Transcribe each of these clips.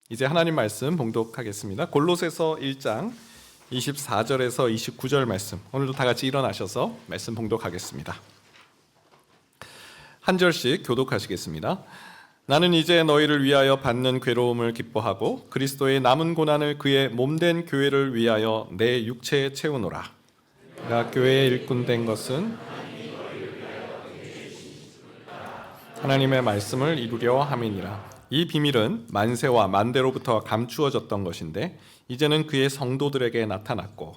이제 하나님 말씀 봉독하겠습니다. 골로새서 1장 24절에서 29절 말씀. 오늘도 다 같이 일어나셔서 말씀 봉독하겠습니다. 한 절씩 교독하시겠습니다. 나는 이제 너희를 위하여 받는 괴로움을 기뻐하고 그리스도의 남은 고난을 그의 몸된 교회를 위하여 내 육체에 채우노라. 내가 교회의 일꾼 된 것은 하나님의 말씀을 이루려 함이니라. 이 비밀은 만세와 만대로부터 감추어졌던 것인데 이제는 그의 성도들에게 나타났고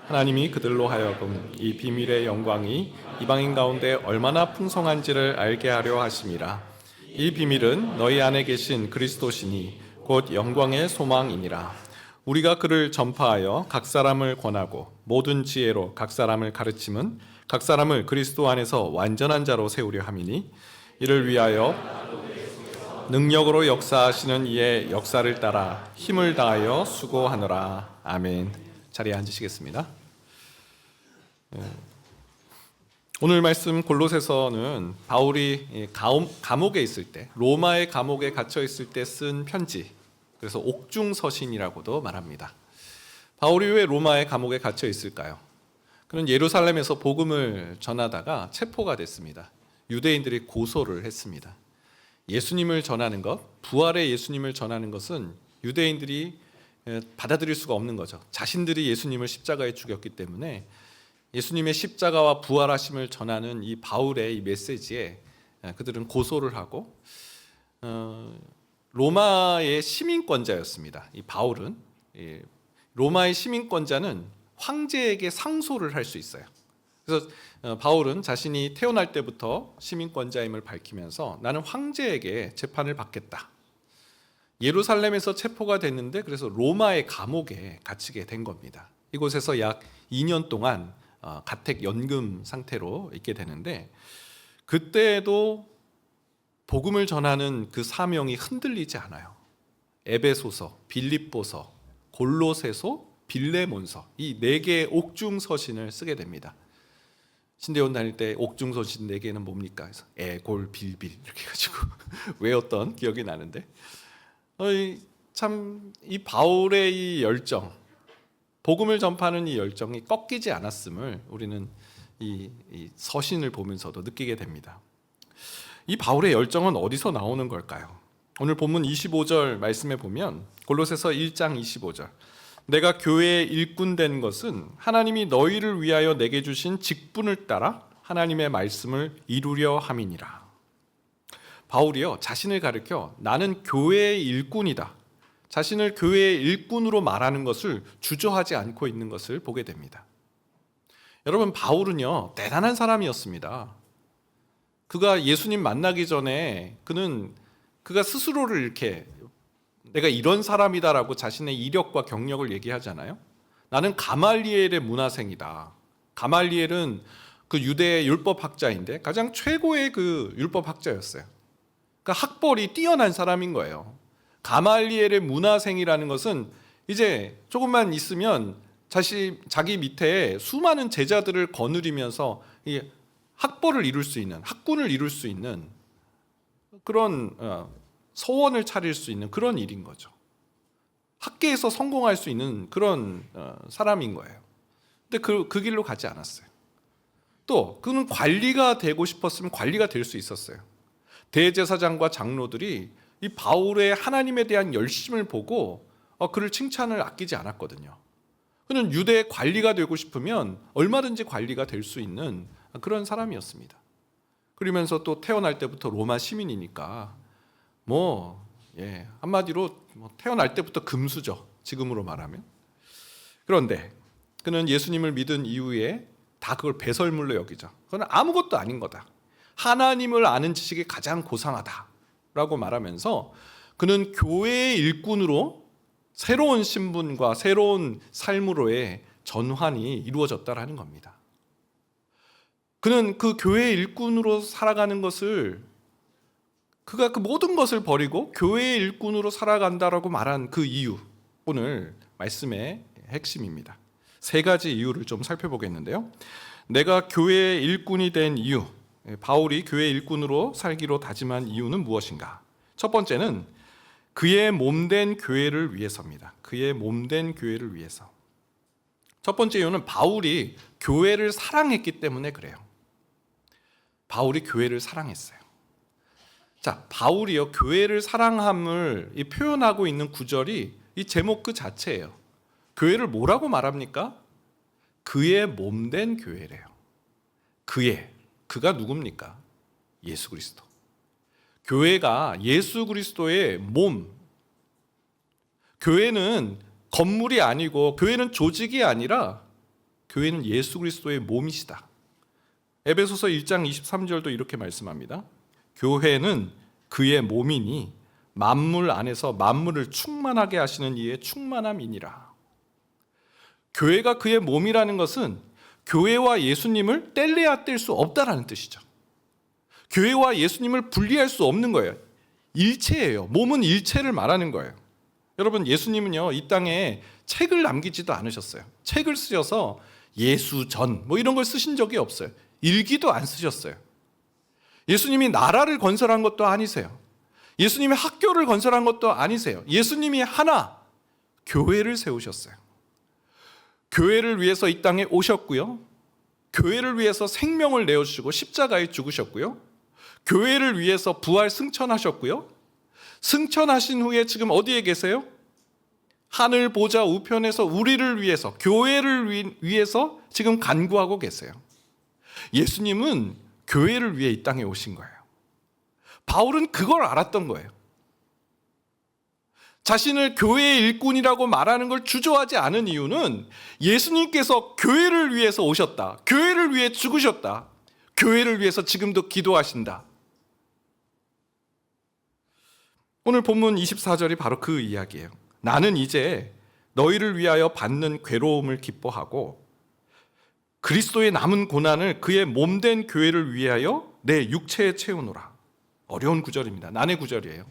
하나님이 그들로 하여금 이 비밀의 영광이 이방인 가운데 얼마나 풍성한지를 알게 하려 하심이라. 이 비밀은 너희 안에 계신 그리스도시니 곧 영광의 소망이니라. 우리가 그를 전파하여 각 사람을 권하고 모든 지혜로 각 사람을 가르침은 각 사람을 그리스도 안에서 완전한 자로 세우려 함이니 이를 위하여 능력으로 역사하시는 이의 역사를 따라 힘을 다하여 수고하노라. 아멘. 자리에 앉으시겠습니다. 오늘 말씀 골로새서는 바울이 감옥에 있을 때, 로마의 감옥에 갇혀 있을 때 쓴 편지, 그래서 옥중서신이라고도 말합니다. 바울이 왜 로마의 감옥에 갇혀 있을까요? 그는 예루살렘에서 복음을 전하다가 체포가 됐습니다. 유대인들이 고소를 했습니다. 예수님을 전하는 것, 부활의 예수님을 전하는 것은 유대인들이 받아들일 수가 없는 거죠. 자신들이 예수님을 십자가에 죽였기 때문에 예수님의 십자가와 부활하심을 전하는 이 바울의 이 메시지에 그들은 고소를 하고 로마의 시민권자였습니다. 이 바울은 로마의 시민권자는 황제에게 상소를 할 수 있어요. 그래서 바울은 자신이 태어날 때부터 시민권자임을 밝히면서 나는 황제에게 재판을 받겠다. 예루살렘에서 체포가 됐는데 그래서 로마의 감옥에 갇히게 된 겁니다. 이곳에서 약 2년 동안 가택 연금 상태로 있게 되는데 그때도 복음을 전하는 그 사명이 흔들리지 않아요. 에베소서, 빌립보서, 골로새서, 빌레몬서 이 4개의 옥중 서신을 쓰게 됩니다. 신대원 다닐 때 옥중서신 4개는 뭡니까? 그래서 골, 빌빌 이렇게 해가지고 외웠던 기억이 나는데 참 이 바울의 이 열정, 복음을 전파하는 이 열정이 꺾이지 않았음을 우리는 이 서신을 보면서도 느끼게 됩니다. 이 바울의 열정은 어디서 나오는 걸까요? 오늘 본문 25절 말씀에 보면 골로새서 1장 25절 내가 교회의 일꾼 된 것은 하나님이 너희를 위하여 내게 주신 직분을 따라 하나님의 말씀을 이루려 함이니라. 바울이요 자신을 가리켜 나는 교회의 일꾼이다. 자신을 교회의 일꾼으로 말하는 것을 주저하지 않고 있는 것을 보게 됩니다. 여러분 바울은요 대단한 사람이었습니다. 그가 예수님 만나기 전에 그가 스스로를 이렇게 내가 이런 사람이다라고 자신의 이력과 경력을 얘기하잖아요. 나는 가말리엘의 문화생이다. 가말리엘은 그 유대 율법학자인데 가장 최고의 그 율법학자였어요. 그러니까 학벌이 뛰어난 사람인 거예요. 가말리엘의 문화생이라는 것은 이제 조금만 있으면 자기 밑에 수많은 제자들을 거느리면서 이 학벌을 이룰 수 있는, 학군을 이룰 수 있는 그런 서원을 차릴 수 있는 그런 일인 거죠. 학계에서 성공할 수 있는 그런 사람인 거예요. 근데 그 길로 가지 않았어요. 또 그는 관리가 되고 싶었으면 관리가 될 수 있었어요. 대제사장과 장로들이 이 바울의 하나님에 대한 열심을 보고 그를 칭찬을 아끼지 않았거든요. 그는 유대의 관리가 되고 싶으면 얼마든지 관리가 될 수 있는 그런 사람이었습니다. 그러면서 또 태어날 때부터 로마 시민이니까 한마디로 태어날 때부터 금수저, 지금으로 말하면. 그런데 그는 예수님을 믿은 이후에 다 그걸 배설물로 여기죠. 그건 아무것도 아닌 거다. 하나님을 아는 지식이 가장 고상하다라고 말하면서 그는 교회의 일꾼으로 새로운 신분과 새로운 삶으로의 전환이 이루어졌다라는 겁니다. 그는 그 교회의 일꾼으로 살아가는 것을 그가 그 모든 것을 버리고 교회의 일꾼으로 살아간다라고 말한 그 이유, 오늘 말씀의 핵심입니다. 3가지 이유를 좀 살펴보겠는데요. 내가 교회의 일꾼이 된 이유, 바울이 교회의 일꾼으로 살기로 다짐한 이유는 무엇인가? 첫 번째는 그의 몸된 교회를 위해서입니다. 그의 몸된 교회를 위해서. 첫 번째 이유는 바울이 교회를 사랑했기 때문에 그래요. 바울이 교회를 사랑했어요. 자, 바울이요, 교회를 사랑함을 표현하고 있는 구절이 이 제목 그 자체예요. 교회를 뭐라고 말합니까? 그의 몸된 교회래요. 그가 누굽니까? 예수 그리스도. 교회가 예수 그리스도의 몸. 교회는 건물이 아니고, 교회는 조직이 아니라 교회는 예수 그리스도의 몸이시다. 에베소서 1장 23절도 이렇게 말씀합니다. 교회는 그의 몸이니 만물 안에서 만물을 충만하게 하시는 이의 충만함이니라. 교회가 그의 몸이라는 것은 교회와 예수님을 뗄래야 뗄 수 없다라는 뜻이죠. 교회와 예수님을 분리할 수 없는 거예요. 일체예요. 몸은 일체를 말하는 거예요. 여러분, 예수님은요, 이 땅에 책을 남기지도 않으셨어요. 책을 쓰셔서 예수전 이런 걸 쓰신 적이 없어요. 일기도 안 쓰셨어요. 예수님이 나라를 건설한 것도 아니세요. 예수님이 학교를 건설한 것도 아니세요. 예수님이 하나, 교회를 세우셨어요. 교회를 위해서 이 땅에 오셨고요. 교회를 위해서 생명을 내어주시고 십자가에 죽으셨고요. 교회를 위해서 부활 승천하셨고요. 승천하신 후에 지금 어디에 계세요? 하늘 보좌 우편에서 우리를 위해서, 교회를 위해서 지금 간구하고 계세요. 예수님은 교회를 위해 이 땅에 오신 거예요. 바울은 그걸 알았던 거예요. 자신을 교회의 일꾼이라고 말하는 걸 주저하지 않은 이유는 예수님께서 교회를 위해서 오셨다. 교회를 위해 죽으셨다. 교회를 위해서 지금도 기도하신다. 오늘 본문 24절이 바로 그 이야기예요. 나는 이제 너희를 위하여 받는 괴로움을 기뻐하고 그리스도의 남은 고난을 그의 몸된 교회를 위하여 내 육체에 채우노라. 어려운 구절입니다. 난의 구절이에요.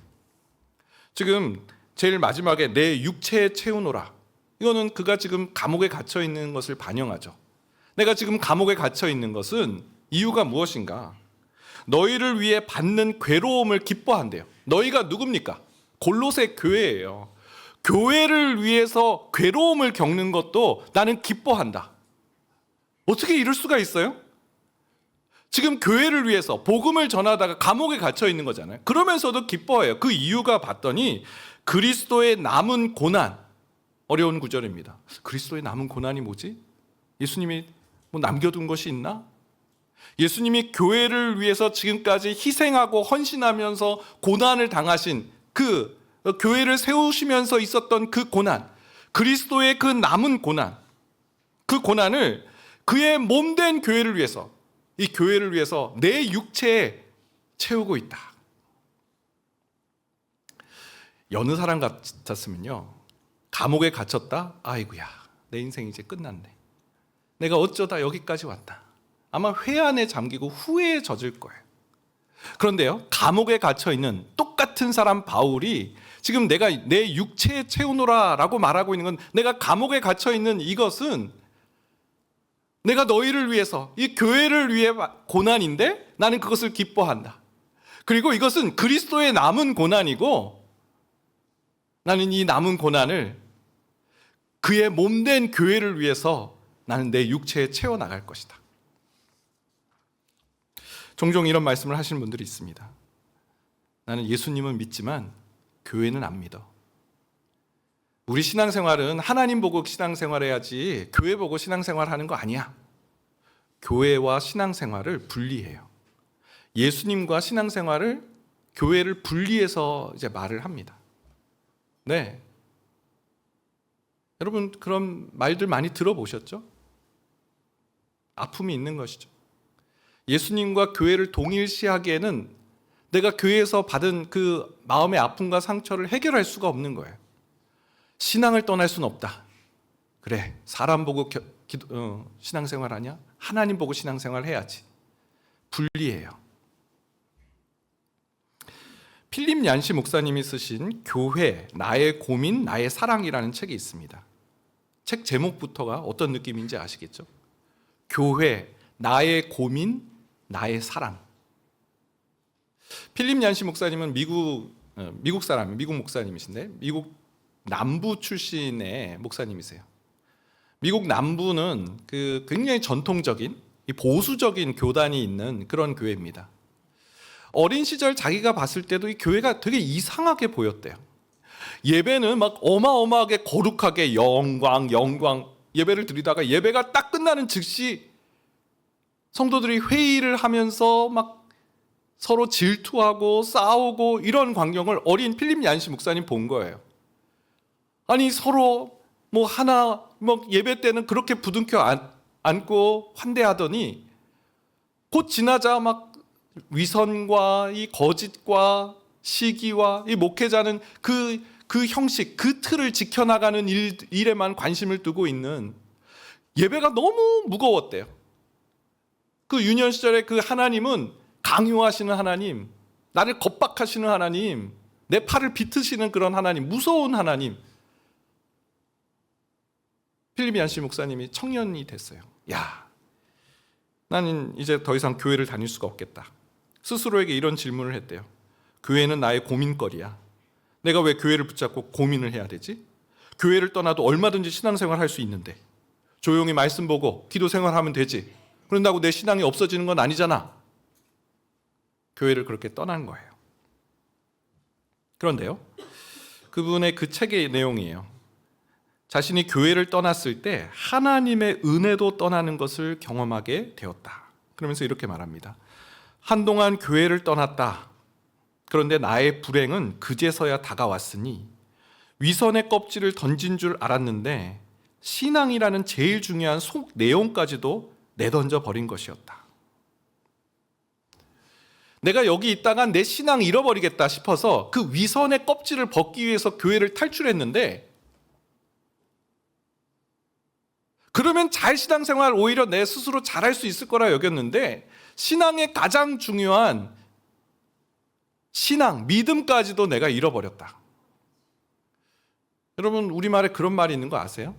지금 제일 마지막에 내 육체에 채우노라. 이거는 그가 지금 감옥에 갇혀 있는 것을 반영하죠. 내가 지금 감옥에 갇혀 있는 것은 이유가 무엇인가? 너희를 위해 받는 괴로움을 기뻐한대요. 너희가 누굽니까? 골로새 교회예요. 교회를 위해서 괴로움을 겪는 것도 나는 기뻐한다. 어떻게 이럴 수가 있어요? 지금 교회를 위해서 복음을 전하다가 감옥에 갇혀 있는 거잖아요. 그러면서도 기뻐해요. 그 이유가 봤더니 그리스도의 남은 고난. 어려운 구절입니다. 그리스도의 남은 고난이 뭐지? 예수님이 남겨둔 것이 있나? 예수님이 교회를 위해서 지금까지 희생하고 헌신하면서 고난을 당하신 그 교회를 세우시면서 있었던 그 고난, 그리스도의 그 남은 고난, 그 고난을 그의 몸된 교회를 위해서, 이 교회를 위해서 내 육체에 채우고 있다. 여느 사람 같았으면요, 감옥에 갇혔다? 아이고야, 내 인생 이제 끝났네. 내가 어쩌다 여기까지 왔다. 아마 회한에 잠기고 후회에 젖을 거예요. 그런데요, 감옥에 갇혀 있는 똑같은 사람 바울이 지금 내가 내 육체에 채우노라라고 말하고 있는 건, 내가 감옥에 갇혀 있는 이것은 내가 너희를 위해서, 이 교회를 위해 고난인데 나는 그것을 기뻐한다. 그리고 이것은 그리스도의 남은 고난이고 나는 이 남은 고난을 그의 몸된 교회를 위해서 나는 내 육체에 채워나갈 것이다. 종종 이런 말씀을 하시는 분들이 있습니다. 나는 예수님은 믿지만 교회는 안 믿어. 우리 신앙생활은 하나님 보고 신앙생활해야지 교회 보고 신앙생활하는 거 아니야. 교회와 신앙생활을 분리해요. 예수님과 신앙생활을, 교회를 분리해서 이제 말을 합니다. 네. 여러분, 그런 말들 많이 들어보셨죠? 아픔이 있는 것이죠. 예수님과 교회를 동일시하기에는 내가 교회에서 받은 그 마음의 아픔과 상처를 해결할 수가 없는 거예요. 신앙을 떠날 수는 없다. 그래, 사람 보고 신앙생활 하냐? 하나님 보고 신앙생활 해야지. 분리해요. 필립 얀시 목사님이 쓰신 교회, 나의 고민, 나의 사랑이라는 책이 있습니다. 책 제목부터가 어떤 느낌인지 아시겠죠? 교회, 나의 고민, 나의 사랑. 필립 얀시 목사님은 미국 미국 사람, 미국 목사님이신데 미국 남부 출신의 목사님이세요. 미국 남부는 그 굉장히 전통적인 보수적인 교단이 있는 그런 교회입니다. 어린 시절 자기가 봤을 때도 이 교회가 되게 이상하게 보였대요. 예배는 막 어마어마하게 거룩하게 영광 예배를 드리다가 예배가 딱 끝나는 즉시 성도들이 회의를 하면서 막 서로 질투하고 싸우고 이런 광경을 어린 필립 얀시 목사님 본 거예요. 아니 서로 예배 때는 그렇게 부둥켜 안고 환대하더니 곧 지나자 막 위선과 이 거짓과 시기와 이 목회자는 그 형식, 그 틀을 지켜나가는 일에만 관심을 두고 있는 예배가 너무 무거웠대요. 그 유년 시절에 그 하나님은 강요하시는 하나님, 나를 겁박하시는 하나님, 내 팔을 비트시는 그런 하나님, 무서운 하나님. 필립 얀시 목사님이 청년이 됐어요. 야, 나는 이제 더 이상 교회를 다닐 수가 없겠다. 스스로에게 이런 질문을 했대요. 교회는 나의 고민거리야. 내가 왜 교회를 붙잡고 고민을 해야 되지? 교회를 떠나도 얼마든지 신앙생활 할 수 있는데 조용히 말씀 보고 기도 생활하면 되지. 그런다고 내 신앙이 없어지는 건 아니잖아. 교회를 그렇게 떠난 거예요. 그런데요, 그분의 그 책의 내용이에요. 자신이 교회를 떠났을 때 하나님의 은혜도 떠나는 것을 경험하게 되었다. 그러면서 이렇게 말합니다. 한동안 교회를 떠났다. 그런데 나의 불행은 그제서야 다가왔으니 위선의 껍질을 던진 줄 알았는데 신앙이라는 제일 중요한 속 내용까지도 내던져 버린 것이었다. 내가 여기 있다가 내 신앙 잃어버리겠다 싶어서 그 위선의 껍질을 벗기 위해서 교회를 탈출했는데, 그러면 잘 신앙생활 오히려 내 스스로 잘할 수 있을 거라 여겼는데 신앙의 가장 중요한 신앙, 믿음까지도 내가 잃어버렸다. 여러분, 우리말에 그런 말이 있는 거 아세요?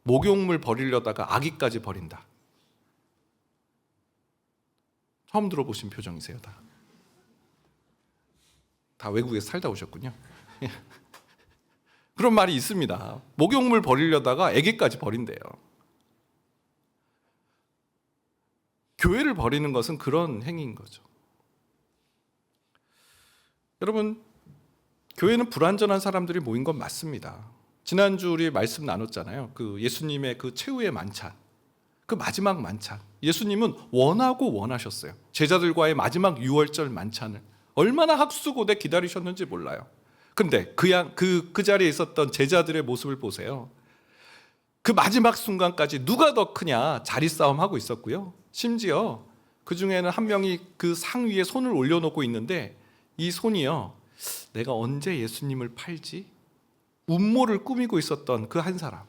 목욕물 버리려다가 아기까지 버린다. 처음 들어보신 표정이세요, 다 외국에서 살다 오셨군요. 그런 말이 있습니다. 목욕물 버리려다가 아기까지 버린대요. 교회를 버리는 것은 그런 행위인 거죠. 여러분, 교회는 불완전한 사람들이 모인 건 맞습니다. 지난주 우리 말씀 나눴잖아요. 그 예수님의 그 최후의 만찬, 그 마지막 만찬. 예수님은 원하고 원하셨어요. 제자들과의 마지막 유월절 만찬을 얼마나 학수고대 기다리셨는지 몰라요. 근데 그 자리에 있었던 제자들의 모습을 보세요. 그 마지막 순간까지 누가 더 크냐 자리 싸움 하고 있었고요. 심지어 그 중에는 한 명이 그 상 위에 손을 올려놓고 있는데 이 손이요, 내가 언제 예수님을 팔지? 음모를 꾸미고 있었던 그 한 사람.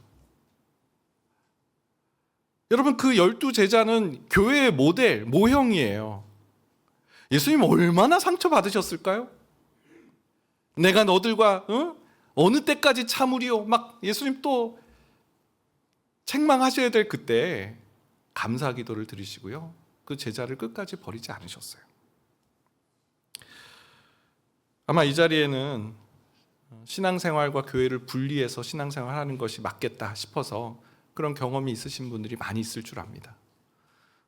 여러분, 그 12 제자는 교회의 모델, 모형이에요. 예수님 얼마나 상처받으셨을까요? 내가 너들과 어느 때까지 참으리요? 막 예수님 또 책망하셔야 될 그때 감사 기도를 드리시고요, 그 제자를 끝까지 버리지 않으셨어요. 아마 이 자리에는 신앙생활과 교회를 분리해서 신앙생활하는 것이 맞겠다 싶어서 그런 경험이 있으신 분들이 많이 있을 줄 압니다.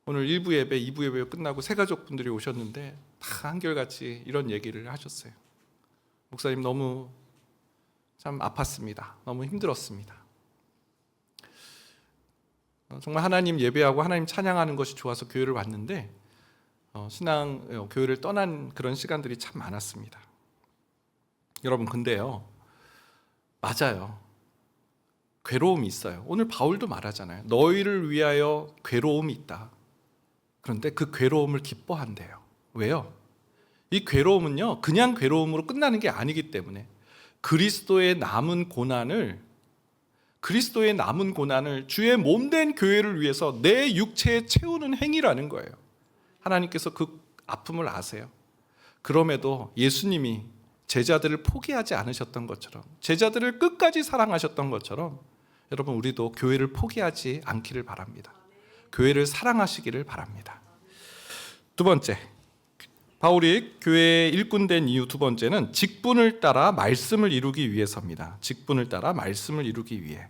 오늘 1부 예배, 2부 예배 끝나고 새가족분들이 오셨는데 다 한결같이 이런 얘기를 하셨어요. 목사님, 너무 참 아팠습니다. 너무 힘들었습니다. 정말 하나님 예배하고 하나님 찬양하는 것이 좋아서 교회를 왔는데 교회를 떠난 그런 시간들이 참 많았습니다. 여러분, 근데요, 맞아요. 괴로움이 있어요. 오늘 바울도 말하잖아요. 너희를 위하여 괴로움이 있다. 그런데 그 괴로움을 기뻐한대요. 왜요? 이 괴로움은요, 그냥 괴로움으로 끝나는 게 아니기 때문에 그리스도의 남은 고난을 주의 몸된 교회를 위해서 내 육체에 채우는 행위라는 거예요. 하나님께서 그 아픔을 아세요. 그럼에도 예수님이 제자들을 포기하지 않으셨던 것처럼, 제자들을 끝까지 사랑하셨던 것처럼 여러분, 우리도 교회를 포기하지 않기를 바랍니다. 교회를 사랑하시기를 바랍니다. 두 번째, 바울이 교회의 일꾼 된 이유 두 번째는 직분을 따라 말씀을 이루기 위해서입니다. 직분을 따라 말씀을 이루기 위해.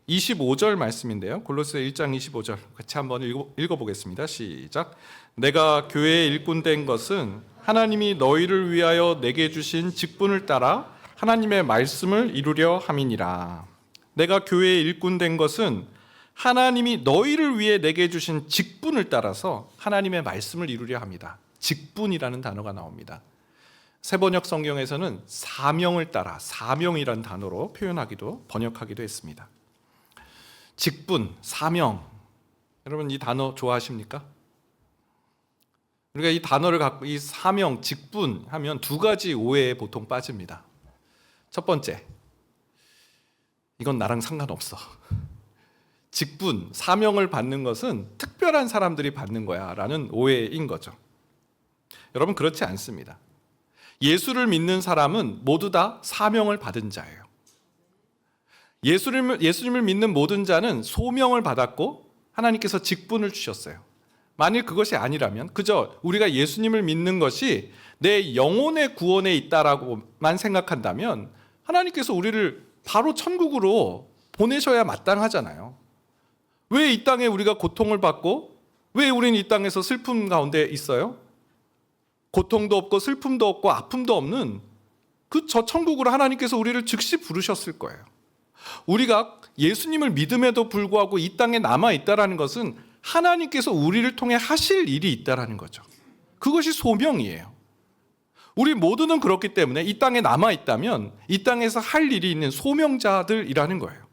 25절 말씀인데요. 골로새 1장 25절 같이 한번 읽어보겠습니다. 시작. 내가 교회의 일꾼 된 것은 하나님이 너희를 위하여 내게 주신 직분을 따라 하나님의 말씀을 이루려 함이니라. 내가 교회의 일꾼 된 것은 하나님이 너희를 위해 내게 주신 직분을 따라서 하나님의 말씀을 이루려 합니다. 직분이라는 단어가 나옵니다. 세번역 성경에서는 사명을 따라, 사명이라는 단어로 표현하기도 번역하기도 했습니다. 직분, 사명. 여러분 이 단어 좋아하십니까? 우리가 이 단어를 갖고 이 사명, 직분 하면 두 가지 오해에 보통 빠집니다. 첫 번째, 이건 나랑 상관없어. 직분, 사명을 받는 것은 특별한 사람들이 받는 거야 라는 오해인 거죠. 여러분 그렇지 않습니다. 예수를 믿는 사람은 모두 다 사명을 받은 자예요. 예수님을 믿는 모든 자는 소명을 받았고 하나님께서 직분을 주셨어요. 만일 그것이 아니라면 그저 우리가 예수님을 믿는 것이 내 영혼의 구원에 있다라고만 생각한다면 하나님께서 우리를 바로 천국으로 보내셔야 마땅하잖아요. 왜 이 땅에 우리가 고통을 받고 왜 우리는 이 땅에서 슬픔 가운데 있어요? 고통도 없고 슬픔도 없고 아픔도 없는 저 천국으로 하나님께서 우리를 즉시 부르셨을 거예요. 우리가 예수님을 믿음에도 불구하고 이 땅에 남아있다는 것은 하나님께서 우리를 통해 하실 일이 있다는 거죠. 그것이 소명이에요. 우리 모두는 그렇기 때문에 이 땅에 남아있다면 이 땅에서 할 일이 있는 소명자들이라는 거예요.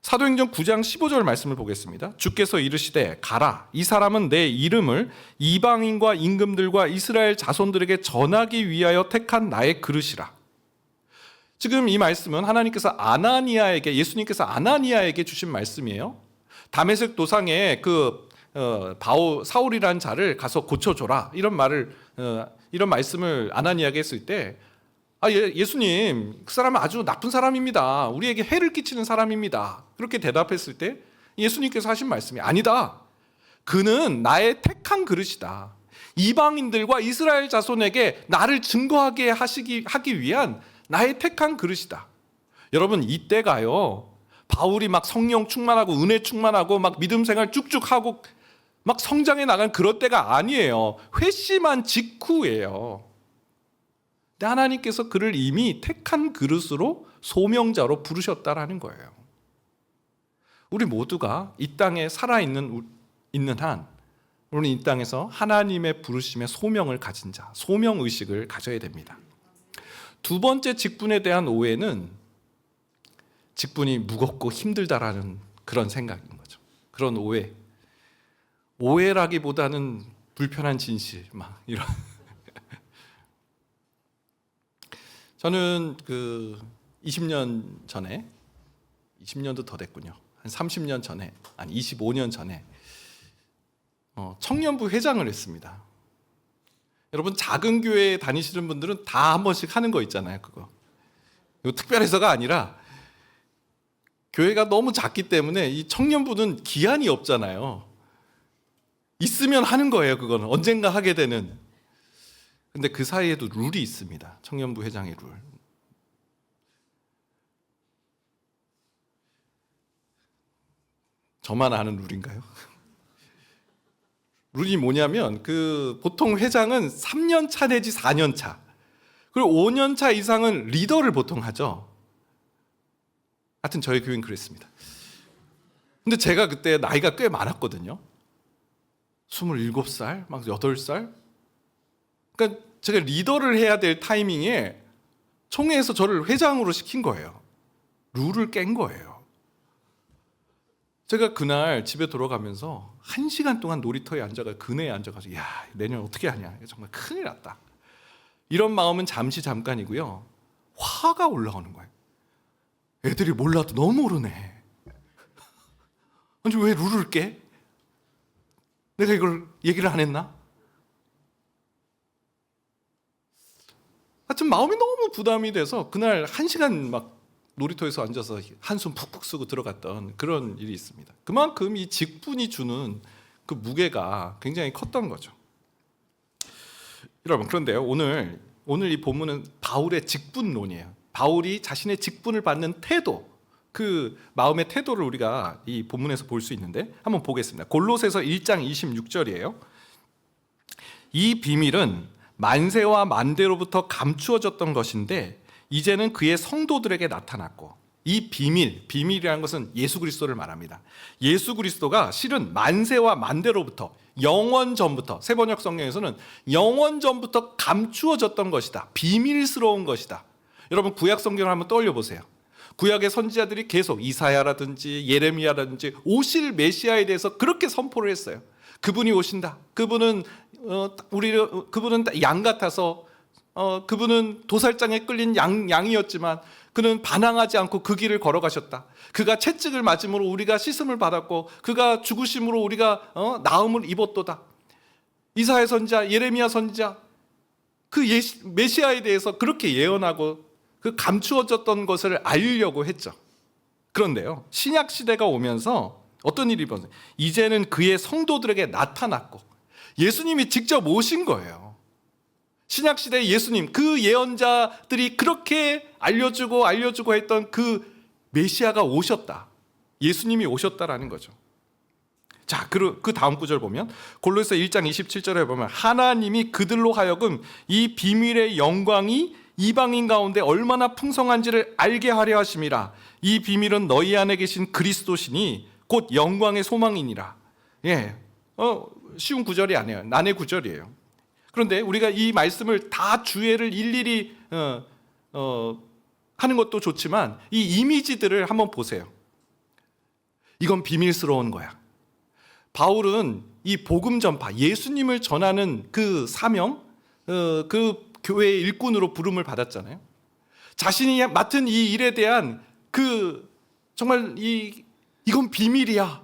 사도행전 9장 15절 말씀을 보겠습니다. 주께서 이르시되 가라, 이 사람은 내 이름을 이방인과 임금들과 이스라엘 자손들에게 전하기 위하여 택한 나의 그릇이라. 지금 이 말씀은 하나님께서 예수님께서 아나니아에게 주신 말씀이에요. 다메섹 도상에 사울이라는 자를 가서 고쳐줘라 이런 말씀을 아나니아에게 했을 때 예수님 그 사람은 아주 나쁜 사람입니다. 우리에게 해를 끼치는 사람입니다. 그렇게 대답했을 때 예수님께서 하신 말씀이 아니다. 그는 나의 택한 그릇이다. 이방인들과 이스라엘 자손에게 나를 증거하게 하기 위한 나의 택한 그릇이다. 여러분 이때가요 바울이 막 성령 충만하고 은혜 충만하고 막 믿음 생활 쭉쭉 하고 막 성장해 나간 그런 때가 아니에요. 회심한 직후예요. 근데 하나님께서 그를 이미 택한 그릇으로 소명자로 부르셨다라는 거예요. 우리 모두가 이 땅에 살아있는 한 우리는 이 땅에서 하나님의 부르심의 소명을 가진 자, 소명의식을 가져야 됩니다. 두 번째 직분에 대한 오해는 직분이 무겁고 힘들다라는 그런 생각인 거죠. 그런 오해라기보다는 불편한 진실 막 이런. 저는 20년 전에 20년도 더 됐군요. 한 30년 전에, 아니 25년 전에 청년부 회장을 했습니다. 여러분 작은 교회에 다니시는 분들은 다 한 번씩 하는 거 있잖아요. 이거 특별해서가 아니라 교회가 너무 작기 때문에 이 청년부는 기한이 없잖아요. 있으면 하는 거예요. 그거는 언젠가 하게 되는. 근데 그 사이에도 룰이 있습니다. 청년부 회장의 룰. 저만 아는 룰인가요? 룰이 뭐냐면 보통 회장은 3년 차 내지 4년 차 그리고 5년 차 이상은 리더를 보통 하죠. 하여튼 저희 교회는 그랬습니다. 근데 제가 그때 나이가 꽤 많았거든요. 27살, 막 8살. 그러니까 제가 리더를 해야 될 타이밍에 총회에서 저를 회장으로 시킨 거예요. 룰을 깬 거예요. 제가 그날 집에 돌아가면서 1시간 동안 놀이터에 그네에 앉아가지고 야 내년 어떻게 하냐 정말 큰일 났다 이런 마음은 잠깐이고요 화가 올라오는 거예요. 애들이 몰라도 너무 모르네. 아니 왜 룰을 깨? 내가 이걸 얘기를 안 했나? 하여튼 마음이 너무 부담이 돼서 그날 1시간 막 놀이터에서 앉아서 한숨 푹푹 쓰고 들어갔던 그런 일이 있습니다. 그만큼 이 직분이 주는 그 무게가 굉장히 컸던 거죠. 여러분, 그런데요, 오늘 이 본문은 바울의 직분론이에요. 바울이 자신의 직분을 받는 태도, 그 마음의 태도를 우리가 이 본문에서 볼 수 있는데 한번 보겠습니다. 골로새서 1장 26절이에요. 이 비밀은 만세와 만대로부터 감추어졌던 것인데 이제는 그의 성도들에게 나타났고, 이 비밀이라는 것은 예수 그리스도를 말합니다. 예수 그리스도가 실은 만세와 만대로부터, 영원 전부터, 세번역 성경에서는 영원 전부터 감추어졌던 것이다, 비밀스러운 것이다. 여러분, 구약 성경을 한번 떠올려 보세요. 구약의 선지자들이 계속 이사야라든지 예레미야라든지 오실 메시아에 대해서 그렇게 선포를 했어요. 그분이 오신다. 그분은 양 같아서, 그분은 도살장에 끌린 양이었지만 그는 반항하지 않고 그 길을 걸어가셨다. 그가 채찍을 맞음으로 우리가 씻음을 받았고 그가 죽으심으로 우리가 나음을 입었도다. 이사야 선지자, 예레미야 선지자, 그 메시아에 대해서 그렇게 예언하고 그 감추어졌던 것을 알리려고 했죠. 그런데요, 신약 시대가 오면서 어떤 일이 벌어져요? 이제는 그의 성도들에게 나타났고 예수님이 직접 오신 거예요. 신약 시대 예수님, 그 예언자들이 그렇게 알려주고 했던 그 메시아가 오셨다. 예수님이 오셨다라는 거죠. 자, 그 다음 구절 보면 골로새 1장 27절에 보면 하나님이 그들로 하여금 이 비밀의 영광이 이방인 가운데 얼마나 풍성한지를 알게 하려 하심이라. 이 비밀은 너희 안에 계신 그리스도시니 곧 영광의 소망이니라. 예, 쉬운 구절이 아니에요. 난해 구절이에요. 그런데 우리가 이 말씀을 다 주애를 일일이 하는 것도 좋지만 이 이미지들을 한번 보세요. 이건 비밀스러운 거야. 바울은 이 복음 전파, 예수님을 전하는 그 사명, 그 교회의 일꾼으로 부름을 받았잖아요. 자신이 맡은 이 일에 대한 정말 이건 비밀이야.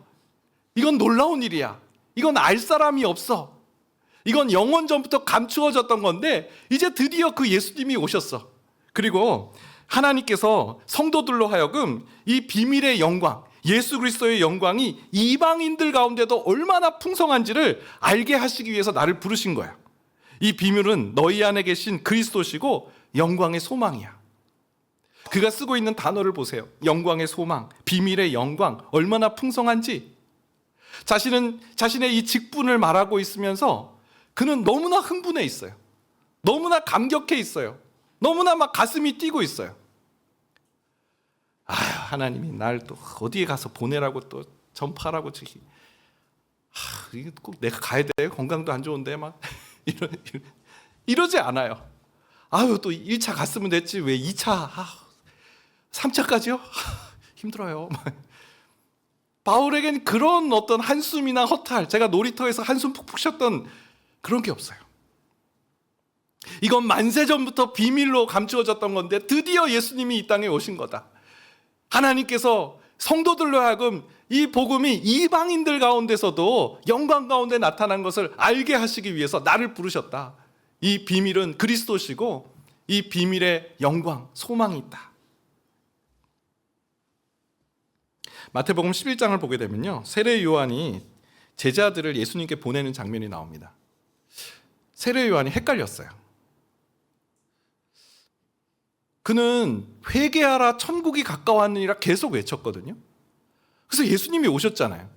이건 놀라운 일이야. 이건 알 사람이 없어. 이건 영원 전부터 감추어졌던 건데 이제 드디어 그 예수님이 오셨어. 그리고 하나님께서 성도들로 하여금 이 비밀의 영광, 예수 그리스도의 영광이 이방인들 가운데도 얼마나 풍성한지를 알게 하시기 위해서 나를 부르신 거야. 이 비밀은 너희 안에 계신 그리스도시고 영광의 소망이야. 그가 쓰고 있는 단어를 보세요. 영광의 소망, 비밀의 영광, 얼마나 풍성한지. 자신은 자신의 이 직분을 말하고 있으면서 그는 너무나 흥분해 있어요. 너무나 감격해 있어요. 너무나 막 가슴이 뛰고 있어요. 하나님이 날 또 어디에 가서 보내라고 또 전파라고 저기. 이게 꼭 내가 가야 돼. 건강도 안 좋은데 막 이러지 않아요. 또 1차 갔으면 됐지 왜 2차, 3차까지요? 힘들어요. 바울에겐 그런 어떤 한숨이나 허탈, 제가 놀이터에서 한숨 푹푹 쉬었던 그런 게 없어요. 이건 만세 전부터 비밀로 감추어졌던 건데 드디어 예수님이 이 땅에 오신 거다. 하나님께서 성도들로 하여금 이 복음이 이방인들 가운데서도 영광 가운데 나타난 것을 알게 하시기 위해서 나를 부르셨다. 이 비밀은 그리스도시고 이 비밀의 영광, 소망이 있다. 마태복음 11장을 보게 되면요, 세례 요한이 제자들을 예수님께 보내는 장면이 나옵니다. 세례 요한이 헷갈렸어요. 그는 회개하라 천국이 가까웠느니라 계속 외쳤거든요. 그래서 예수님이 오셨잖아요.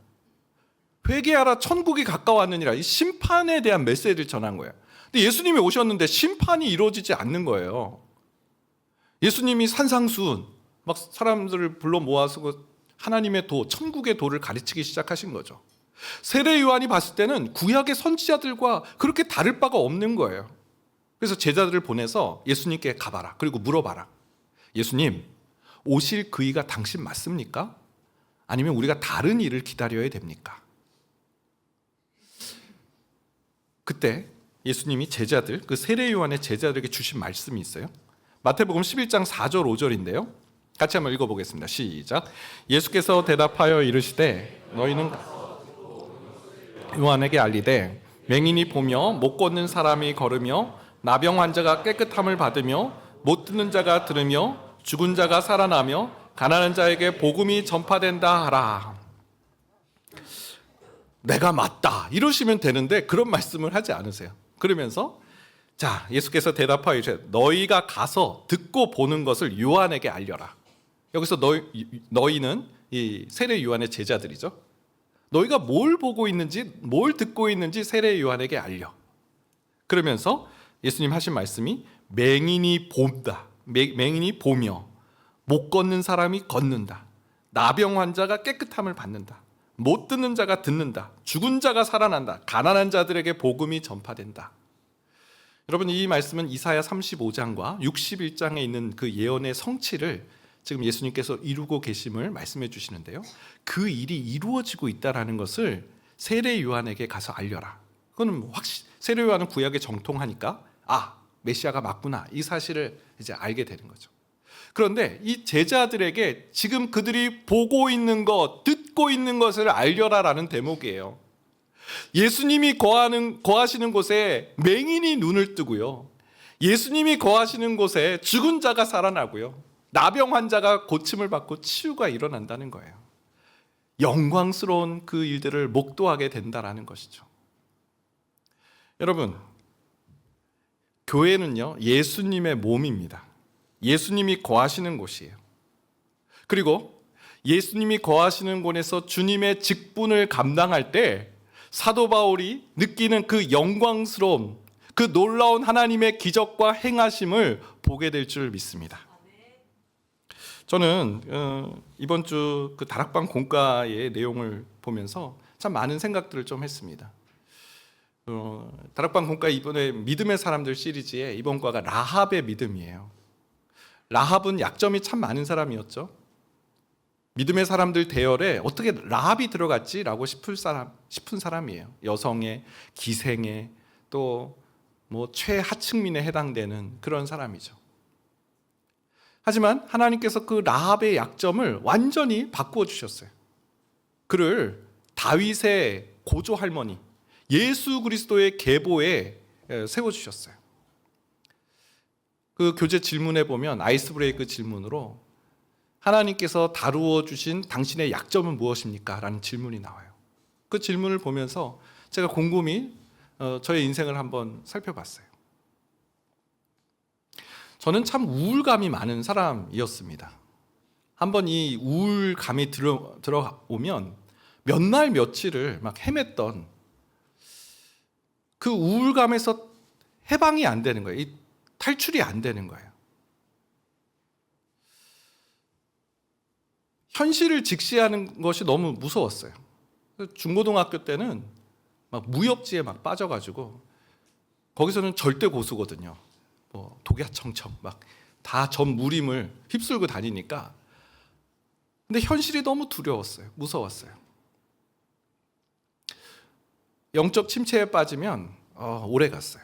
회개하라 천국이 가까웠느니라, 이 심판에 대한 메시지를 전한 거예요. 근데 예수님이 오셨는데 심판이 이루어지지 않는 거예요. 예수님이 산상수훈 막 사람들을 불러 모아서 하나님의 도, 천국의 도를 가르치기 시작하신 거죠. 세례 요한이 봤을 때는 구약의 선지자들과 그렇게 다를 바가 없는 거예요. 그래서 제자들을 보내서 예수님께 가봐라. 그리고 물어봐라. 예수님, 오실 그이가 당신 맞습니까? 아니면 우리가 다른 일을 기다려야 됩니까? 그때 예수님이 제자들, 그 세례 요한의 제자들에게 주신 말씀이 있어요. 마태복음 11장 4절 5절인데요. 같이 한번 읽어보겠습니다. 시작. 예수께서 대답하여 이르시되 너희는 요한에게 알리되 맹인이 보며 못 걷는 사람이 걸으며 나병 환자가 깨끗함을 받으며 못 듣는 자가 들으며 죽은 자가 살아나며 가난한 자에게 복음이 전파된다 하라. 내가 맞다 이러시면 되는데 그런 말씀을 하지 않으세요. 그러면서 자, 예수께서 대답하여 이르시되 너희가 가서 듣고 보는 것을 요한에게 알려라. 여기서 너희는 이 세례 요한의 제자들이죠. 너희가 뭘 보고 있는지 뭘 듣고 있는지 세례 요한에게 알려. 그러면서 예수님 하신 말씀이 맹인이 본다. 맹인이 보며 못 걷는 사람이 걷는다. 나병 환자가 깨끗함을 받는다. 못 듣는 자가 듣는다. 죽은 자가 살아난다. 가난한 자들에게 복음이 전파된다. 여러분, 이 말씀은 이사야 35장과 61장에 있는 그 예언의 성취를 지금 예수님께서 이루고 계심을 말씀해 주시는데요. 그 일이 이루어지고 있다라는 것을 세례 요한에게 가서 알려라. 그거는 세례 요한은 구약에 정통하니까 메시아가 맞구나, 이 사실을 이제 알게 되는 거죠. 그런데 이 제자들에게 지금 그들이 보고 있는 것, 듣고 있는 것을 알려라라는 대목이에요. 예수님이 거하시는 곳에 맹인이 눈을 뜨고요. 예수님이 거하시는 곳에 죽은 자가 살아나고요. 나병 환자가 고침을 받고 치유가 일어난다는 거예요. 영광스러운 그 일들을 목도하게 된다라는 것이죠. 여러분, 교회는요, 예수님의 몸입니다. 예수님이 거하시는 곳이에요. 그리고 예수님이 거하시는 곳에서 주님의 직분을 감당할 때 사도 바울이 느끼는 그 영광스러움, 그 놀라운 하나님의 기적과 행하심을 보게 될 줄 믿습니다. 저는 이번 주 그 다락방 공과의 내용을 보면서 참 많은 생각들을 좀 했습니다. 다락방 공과 이번에 믿음의 사람들 시리즈의 이번 과가 라합의 믿음이에요. 라합은 약점이 참 많은 사람이었죠. 믿음의 사람들 대열에 어떻게 라합이 들어갔지라고 싶은 사람이에요. 여성의, 기생의, 또 뭐 최하층민에 해당되는 그런 사람이죠. 하지만 하나님께서 그 라합의 약점을 완전히 바꾸어 주셨어요. 그를 다윗의 고조 할머니, 예수 그리스도의 계보에 세워주셨어요. 그 교재 질문에 보면 아이스 브레이크 질문으로 하나님께서 다루어 주신 당신의 약점은 무엇입니까? 라는 질문이 나와요. 그 질문을 보면서 제가 곰곰이 저의 인생을 한번 살펴봤어요. 저는 참 우울감이 많은 사람이었습니다. 한번 이 우울감이 들어오면 몇 날 며칠을 막 헤맸던 그 우울감에서 해방이 안 되는 거예요. 탈출이 안 되는 거예요. 현실을 직시하는 것이 너무 무서웠어요. 중고등학교 때는 막 무협지에 막 빠져가지고 거기서는 절대 고수거든요. 뭐 독야청청 막 다 전무림을 휩쓸고 다니니까. 근데 현실이 너무 두려웠어요. 무서웠어요. 영적 침체에 빠지면 오래 갔어요.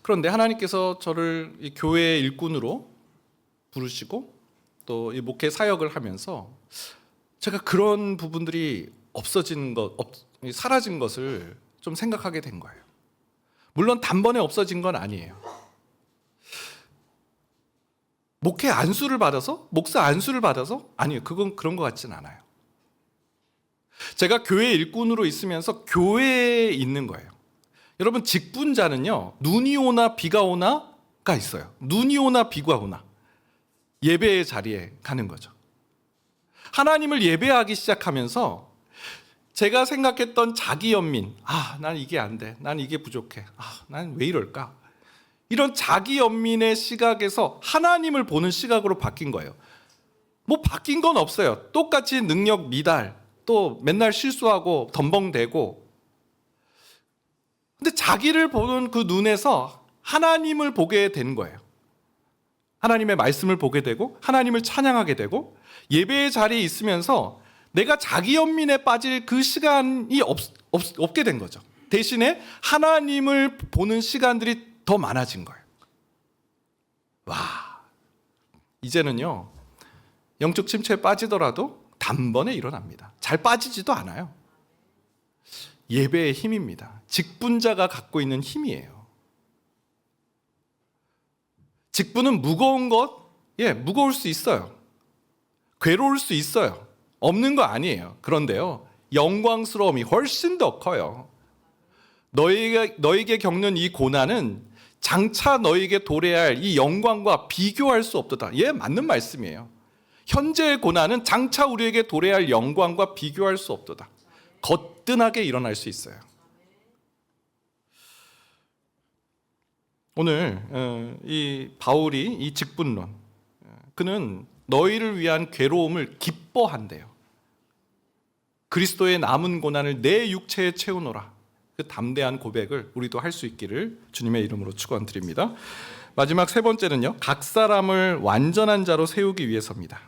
그런데 하나님께서 저를 이 교회의 일꾼으로 부르시고 또 이 목회 사역을 하면서 제가 그런 부분들이 사라진 것을 좀 생각하게 된 거예요. 물론 단번에 없어진 건 아니에요. 목사 안수를 받아서? 아니요, 그건 그런 것 같진 않아요. 제가 교회 일꾼으로 있으면서 교회에 있는 거예요. 여러분, 직분자는요, 눈이 오나 비가 오나가 있어요. 눈이 오나 비가 오나 예배의 자리에 가는 거죠. 하나님을 예배하기 시작하면서 제가 생각했던 자기 연민, 난 이게 안 돼, 난 이게 부족해, 난 왜 이럴까, 이런 자기 연민의 시각에서 하나님을 보는 시각으로 바뀐 거예요. 뭐 바뀐 건 없어요. 똑같이 능력 미달, 또 맨날 실수하고 덤벙대고. 근데 자기를 보는 그 눈에서 하나님을 보게 된 거예요. 하나님의 말씀을 보게 되고 하나님을 찬양하게 되고 예배의 자리에 있으면서 내가 자기 연민에 빠질 그 시간이 없게 된 거죠. 대신에 하나님을 보는 시간들이 더 많아진 거예요. 와, 이제는요, 영적 침체에 빠지더라도 단번에 일어납니다. 잘 빠지지도 않아요. 예배의 힘입니다. 직분자가 갖고 있는 힘이에요. 직분은 무거운 무거울 수 있어요. 괴로울 수 있어요. 없는 거 아니에요. 그런데요, 영광스러움이 훨씬 더 커요. 너에게 겪는 이 고난은 장차 너에게 도래할 이 영광과 비교할 수 없도다. 예, 맞는 말씀이에요. 현재의 고난은 장차 우리에게 도래할 영광과 비교할 수 없도다. 거뜬하게 일어날 수 있어요. 오늘 이 바울이 이 직분론, 그는 너희를 위한 괴로움을 기뻐한대요. 그리스도의 남은 고난을 내 육체에 채우노라. 그 담대한 고백을 우리도 할 수 있기를 주님의 이름으로 축원드립니다. 마지막 세 번째는요, 각 사람을 완전한 자로 세우기 위해서입니다.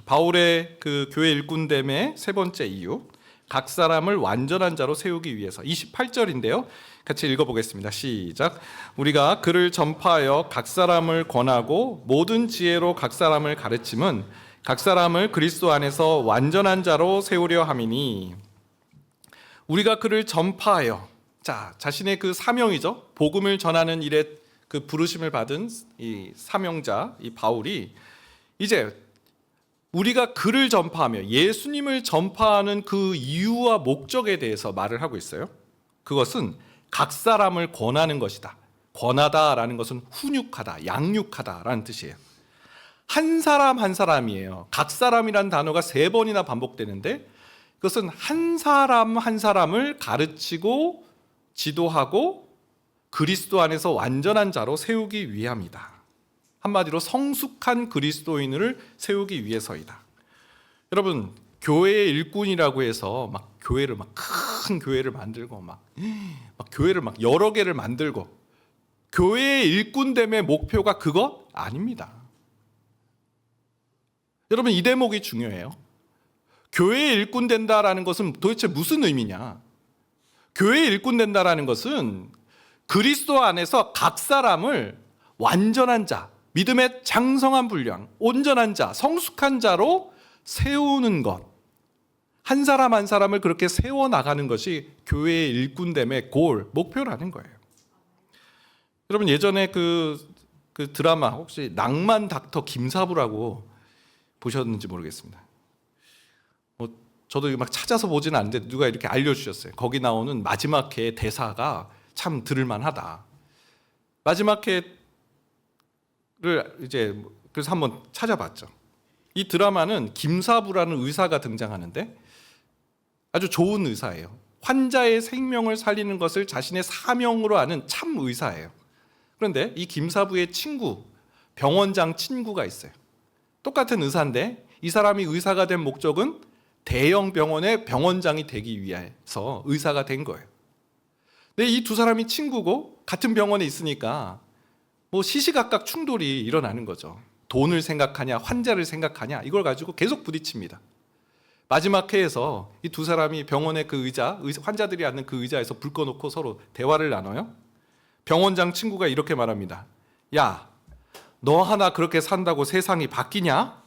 바울의 그 교회 일꾼됨의 세 번째 이유, 각 사람을 완전한 자로 세우기 위해서. 28절인데요. 같이 읽어보겠습니다. 시작. 우리가 그를 전파하여 각 사람을 권하고 모든 지혜로 각 사람을 가르침은 각 사람을 그리스도 안에서 완전한 자로 세우려 함이니. 우리가 그를 전파하여, 자신의 그 사명이죠. 복음을 전하는 일에 그 부르심을 받은 이 사명자, 이 바울이 이제 우리가 그를 전파하며 예수님을 전파하는 그 이유와 목적에 대해서 말을 하고 있어요. 그것은 각 사람을 권하는 것이다. 권하다라는 것은 훈육하다, 양육하다라는 뜻이에요. 한 사람 한 사람이에요. 각 사람이라는 단어가 3번이나 반복되는데 그것은 한 사람 한 사람을 가르치고 지도하고 그리스도 안에서 완전한 자로 세우기 위함이다. 한마디로 성숙한 그리스도인을 세우기 위해서이다. 여러분, 교회의 일꾼이라고 해서 막 교회를 큰 교회를 만들고 막 교회를 여러 개를 만들고 교회의 일꾼됨의 목표가 그거 아닙니다. 여러분, 이 대목이 중요해요. 교회의 일꾼 된다라는 것은 도대체 무슨 의미냐? 교회의 일꾼 된다라는 것은 그리스도 안에서 각 사람을 완전한 자, 믿음의 장성한 분량, 온전한 자, 성숙한 자로 세우는 것. 한 사람 한 사람을 그렇게 세워나가는 것이 교회의 일꾼됨의 골, 목표라는 거예요. 여러분, 예전에 그 드라마 혹시 낭만 닥터 김사부라고 보셨는지 모르겠습니다. 저도 막 찾아서 보지는 않는데 누가 이렇게 알려주셨어요. 거기 나오는 마지막 회의 대사가 참 들을만하다. 마지막 회를 이제 그래서 한번 찾아봤죠. 이 드라마는 김사부라는 의사가 등장하는데 아주 좋은 의사예요. 환자의 생명을 살리는 것을 자신의 사명으로 하는 참 의사예요. 그런데 이 김사부의 친구, 병원장 친구가 있어요. 똑같은 의사인데 이 사람이 의사가 된 목적은 대형 병원의 병원장이 되기 위해서 의사가 된 거예요. 근데 이 두 사람이 친구고 같은 병원에 있으니까 뭐 시시각각 충돌이 일어나는 거죠. 돈을 생각하냐, 환자를 생각하냐, 이걸 가지고 계속 부딪힙니다. 마지막 회에서 이 두 사람이 병원의 그 의자, 환자들이 앉는 그 의자에서 불 꺼놓고 서로 대화를 나눠요. 병원장 친구가 이렇게 말합니다. 야, 너 하나 그렇게 산다고 세상이 바뀌냐?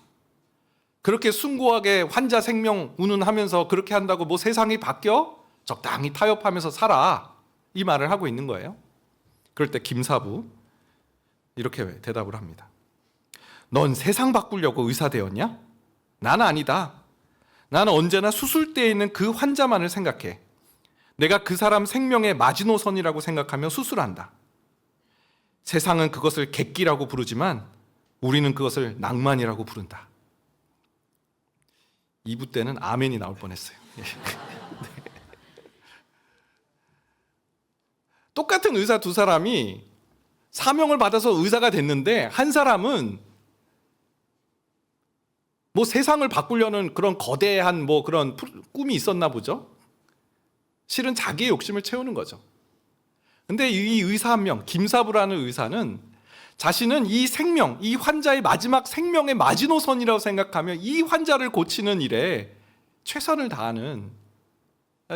그렇게 숭고하게 환자 생명 운운하면서 그렇게 한다고 뭐 세상이 바뀌어? 적당히 타협하면서 살아. 이 말을 하고 있는 거예요. 그럴 때 김사부 이렇게 대답을 합니다. 넌 세상 바꾸려고 의사 되었냐? 나는 아니다. 나는 언제나 수술대에 있는 그 환자만을 생각해. 내가 그 사람 생명의 마지노선이라고 생각하며 수술한다. 세상은 그것을 객기라고 부르지만 우리는 그것을 낭만이라고 부른다. 2부 때는 아멘이 나올 뻔했어요. 똑같은 의사 두 사람이 사명을 받아서 의사가 됐는데 한 사람은 뭐 세상을 바꾸려는 그런 거대한 뭐 그런 꿈이 있었나 보죠. 실은 자기의 욕심을 채우는 거죠. 근데 이 의사 한 명, 김사부라는 의사는 자신은 이 생명, 이 환자의 마지막 생명의 마지노선이라고 생각하며 이 환자를 고치는 일에 최선을 다하는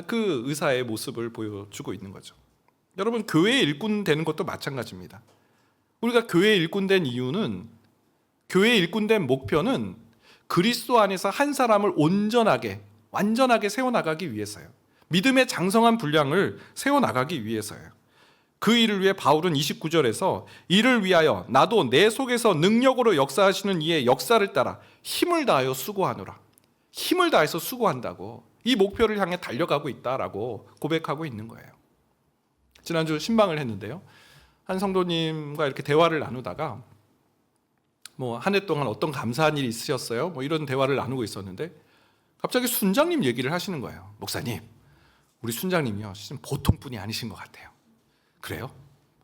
그 의사의 모습을 보여주고 있는 거죠. 여러분, 교회의 일꾼 되는 것도 마찬가지입니다. 우리가 교회의 일꾼 된 이유는, 교회의 일꾼 된 목표는 그리스도 안에서 한 사람을 온전하게, 완전하게 세워나가기 위해서요. 믿음의 장성한 분량을 세워나가기 위해서요. 그 일을 위해 바울은 29절에서 이를 위하여 나도 내 속에서 능력으로 역사하시는 이의 역사를 따라 힘을 다하여 수고하노라. 힘을 다해서 수고한다고 이 목표를 향해 달려가고 있다라고 고백하고 있는 거예요. 지난주 신방을 했는데요. 한 성도님과 이렇게 대화를 나누다가 뭐 한 해 동안 어떤 감사한 일이 있으셨어요? 뭐 이런 대화를 나누고 있었는데 갑자기 순장님 얘기를 하시는 거예요. 목사님, 우리 순장님이요, 진짜 보통 분이 아니신 것 같아요. 그래요?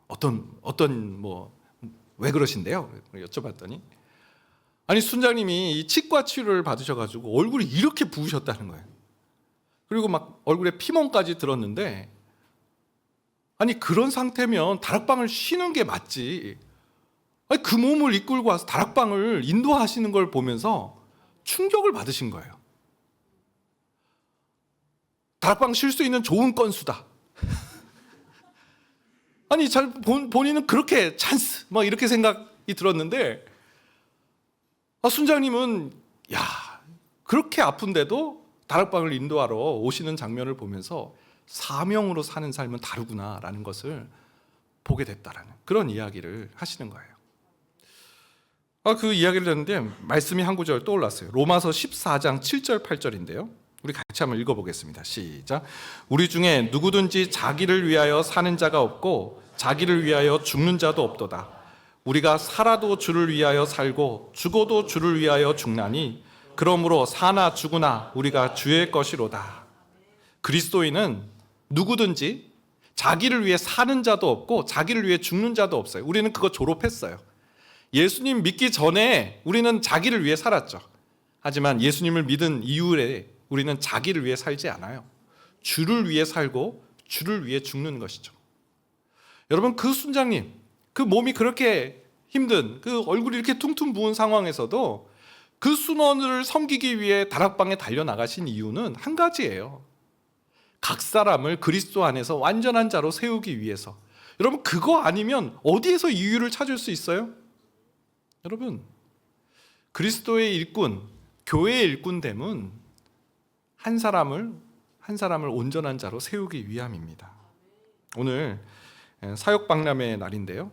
어떤 뭐 왜 그러신데요? 여쭤봤더니 아니 순장님이 이 치과 치료를 받으셔가지고 얼굴이 이렇게 부으셨다는 거예요. 그리고 막 얼굴에 피멍까지 들었는데 아니 그런 상태면 다락방을 쉬는 게 맞지. 아니 그 몸을 이끌고 와서 다락방을 인도하시는 걸 보면서 충격을 받으신 거예요. 다락방 쉴 수 있는 좋은 건수다. 아니 본인은 그렇게 찬스 막 이렇게 생각이 들었는데 순장님은 야 그렇게 아픈데도 다락방을 인도하러 오시는 장면을 보면서 사명으로 사는 삶은 다르구나라는 것을 보게 됐다라는 그런 이야기를 하시는 거예요. 그 이야기를 듣는데 말씀이 한 구절 떠올랐어요. 로마서 14장 7절 8절인데요. 우리 같이 한번 읽어보겠습니다. 시작. 우리 중에 누구든지 자기를 위하여 사는 자가 없고 자기를 위하여 죽는 자도 없도다. 우리가 살아도 주를 위하여 살고 죽어도 주를 위하여 죽나니 그러므로 사나 죽으나 우리가 주의 것이로다. 그리스도인은 누구든지 자기를 위해 사는 자도 없고 자기를 위해 죽는 자도 없어요. 우리는 그거 졸업했어요. 예수님 믿기 전에 우리는 자기를 위해 살았죠. 하지만 예수님을 믿은 이후에 우리는 자기를 위해 살지 않아요. 주를 위해 살고 주를 위해 죽는 것이죠. 여러분 그 순장님, 그 몸이 그렇게 힘든 그 얼굴이 이렇게 퉁퉁 부은 상황에서도 그 순원을 섬기기 위해 다락방에 달려나가신 이유는 한 가지예요. 각 사람을 그리스도 안에서 완전한 자로 세우기 위해서. 여러분 그거 아니면 어디에서 이유를 찾을 수 있어요? 여러분 그리스도의 일꾼, 교회의 일꾼됨은 한 사람을 온전한 자로 세우기 위함입니다. 오늘 사역박람회의 날인데요.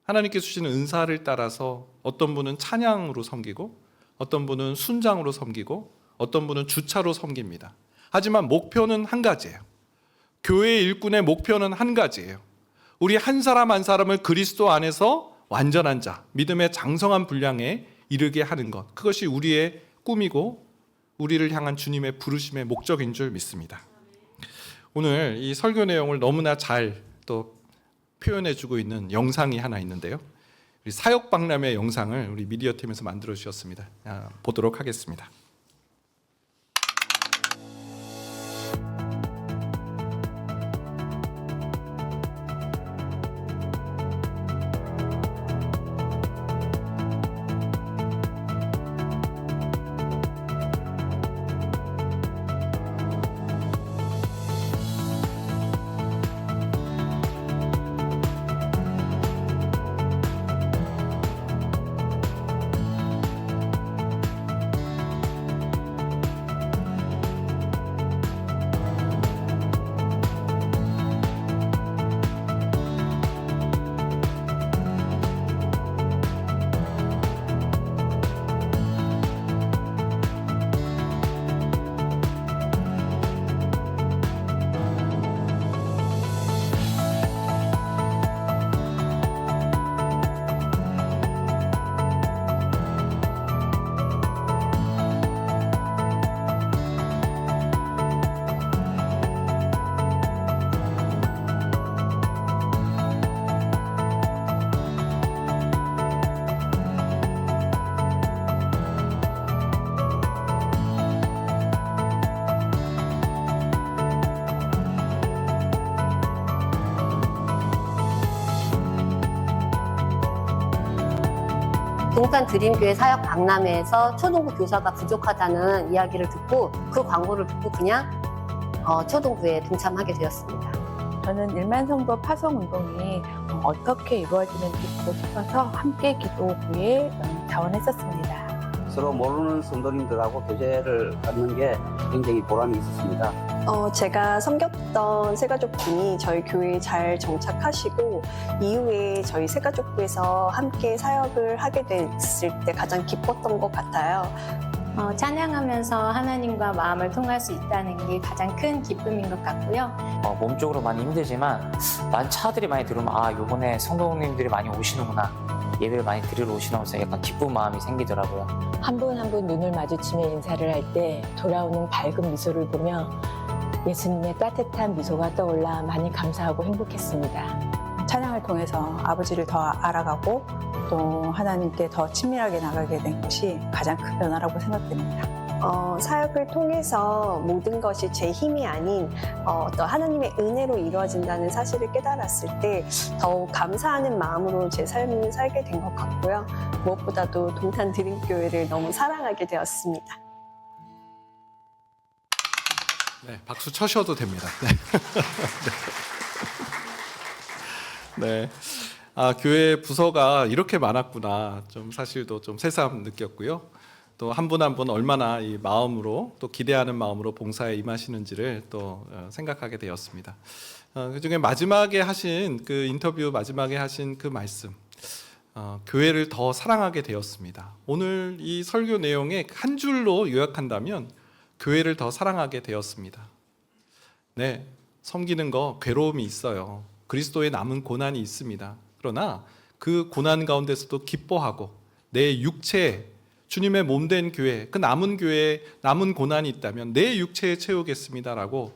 하나님께서 주시는 은사를 따라서 어떤 분은 찬양으로 섬기고 어떤 분은 순장으로 섬기고 어떤 분은 주차로 섬깁니다. 하지만 목표는 한 가지예요. 교회의 일꾼의 목표는 한 가지예요. 우리 한 사람 한 사람을 그리스도 안에서 완전한 자, 믿음의 장성한 분량에 이르게 하는 것. 그것이 우리의 꿈이고 우리를 향한 주님의 부르심의 목적인 줄 믿습니다. 오늘 이 설교 내용을 너무나 잘 또 표현해주고 있는 영상이 하나 있는데요. 우리 사역박람회 영상을 우리 미디어팀에서 만들어 주셨습니다. 보도록 하겠습니다. 동탄 드림교회 사역 박람회에서 초등부 교사가 부족하다는 이야기를 듣고 그 광고를 듣고 그냥 초등부에 동참하게 되었습니다. 저는 1만 성도 파송 운동이 어떻게 이루어지는지 보고 싶어서 함께 기도부에 자원했었습니다. 서로 모르는 성도님들하고 교제를 갖는 게 굉장히 보람이 있었습니다. 제가 섬겼던 새가족분이 저희 교회에 잘 정착하시고 이후에 저희 새가족부에서 함께 사역을 하게 됐을 때 가장 기뻤던 것 같아요. 찬양하면서 하나님과 마음을 통할 수 있다는 게 가장 큰 기쁨인 것 같고요. 몸쪽으로 많이 힘들지만 차들이 많이 들어오면 요번에 성도님들이 많이 오시는구나, 예배를 많이 드리러 오시면서 약간 기쁜 마음이 생기더라고요. 한 분 한 분 눈을 마주치며 인사를 할 때 돌아오는 밝은 미소를 보며 예수님의 따뜻한 미소가 떠올라 많이 감사하고 행복했습니다. 찬양을 통해서 아버지를 더 알아가고 또 하나님께 더 친밀하게 나가게 된 것이 가장 큰 변화라고 생각됩니다. 사역을 통해서 모든 것이 제 힘이 아닌 어떤 하나님의 은혜로 이루어진다는 사실을 깨달았을 때 더욱 감사하는 마음으로 제 삶을 살게 된 것 같고요. 무엇보다도 동탄 드림교회를 너무 사랑하게 되었습니다. 네, 박수 쳐셔도 됩니다. 네. 교회 부서가 이렇게 많았구나. 좀 사실도 좀 새삼 느꼈고요. 또 한 분 한 분 얼마나 이 마음으로 또 기대하는 마음으로 봉사에 임하시는지를 또 생각하게 되었습니다. 그중에 마지막에 하신 그 인터뷰 마지막에 하신 그 말씀, 교회를 더 사랑하게 되었습니다. 오늘 이 설교 내용의 한 줄로 요약한다면 교회를 더 사랑하게 되었습니다. 네, 섬기는 거 괴로움이 있어요. 그리스도의 남은 고난이 있습니다. 그러나 그 고난 가운데서도 기뻐하고 내 육체, 주님의 몸된 교회, 그 남은 교회에 남은 고난이 있다면 내 육체에 채우겠습니다라고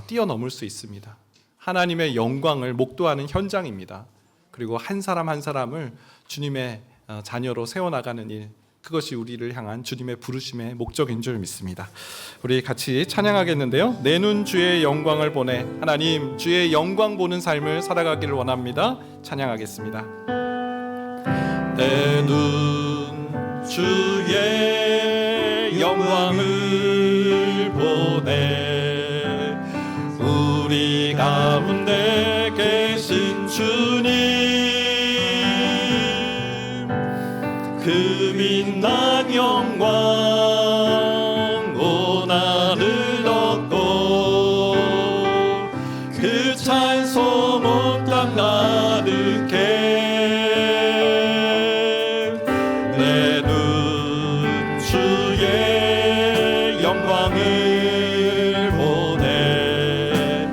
뛰어넘을 수 있습니다. 하나님의 영광을 목도하는 현장입니다. 그리고 한 사람 한 사람을 주님의 자녀로 세워나가는 일, 그것이 우리를 향한 주님의 부르심의 목적인 줄 믿습니다. 우리 같이 찬양하겠는데요. 내 눈 주의 영광을 보내, 하나님 주의 영광 보는 삶을 살아가기를 원합니다. 찬양하겠습니다. 내 눈 주의 영광을 보내, 우리 가운데 계신 주님, 그 빛난 영광 온 하늘 덮고, 그 찬송 온 땅 가득해. 내 눈 주의 영광을 보내,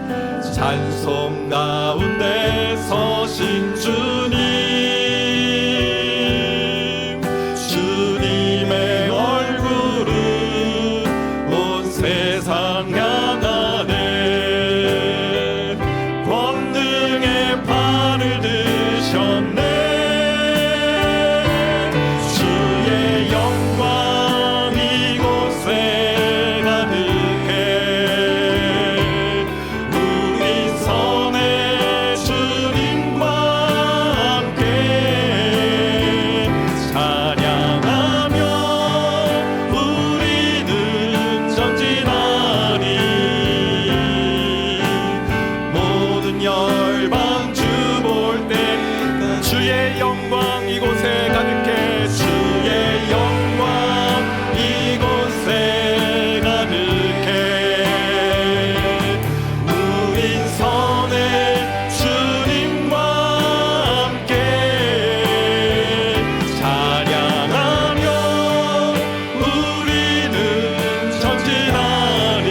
찬송 가운데 서신 주님, 주님의 얼굴은 온 세상 향하네, 권능의 판을 드셨네. 주의 영광 이곳에 가득해, 우리 선의 주님과 함께 찬양하며 우리는 전진하리. 모든 열방 주 볼 때 주의 영광 이곳에 가득해, 주의 영광 이곳에 가득해, 우린 선의 주님과 함께 찬양하며 우리는 전진하리.